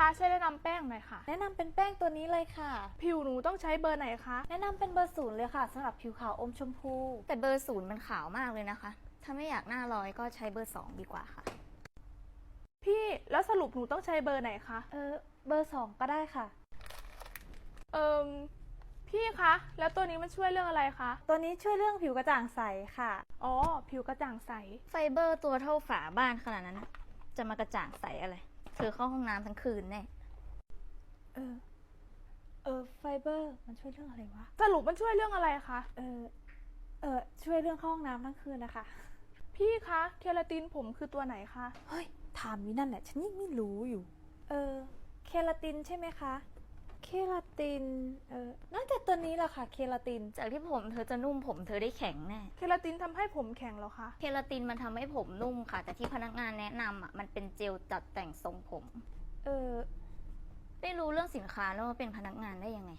คะช่วยแนะนำแป้งหน่อยค่ะแนะนำเป็นแป้งตัวนี้เลยค่ะผิวหนูต้องใช้เบอร์ไหนคะแนะนำเป็นเบอร์ 0เลยค่ะสำหรับผิวขาวอมชมพูแต่เบอร์ 0มันขาวมากเลยนะคะถ้าไม่อยากหน้าลอยก็ใช้เบอร์ 2ดีกว่าค่ะพี่แล้วสรุปหนูต้องใช้เบอร์ไหนคะเบอร์ 2ก็ได้ค่ะเอ่อพี่คะแล้วตัวนี้มันช่วยเรื่องอะไรคะตัวนี้ช่วยเรื่องผิวกระจ่างใสค่ะอ๋อผิวกระจ่างใสไฟเบอร์ตัวเท่าฝาบ้านขนาดนั้นจะมากระจ่างใสอะไรเธอเข้าห้องน้ำทั้งคืนแน่ไฟเบอร์มันช่วยเรื่องอะไรวะสรุปมันช่วยเรื่องอะไรคะช่วยเรื่องเข้าห้องน้ำทั้งคืนนะคะพี่คะเคราตินผมคือตัวไหนคะเฮ้ยถามอยู่นั่นแหละฉันยังไม่รู้อยู่เคราตินใช่ไหมคะเคราตินน่าจะตัวนี้แหละค่ะเคราตินจากที่ผมเธอจะนุ่มผมเธอได้แข็งแน่ เคราตินทำให้ผมแข็งเหรอคะเคราตินมันทำให้ผมนุ่มค่ะแต่ที่พนักงานแนะนำมันเป็นเจลจัดแต่งทรงผมเออไม่รู้เรื่องสินค้าแล้วมาเป็นพนักงานได้ยังไง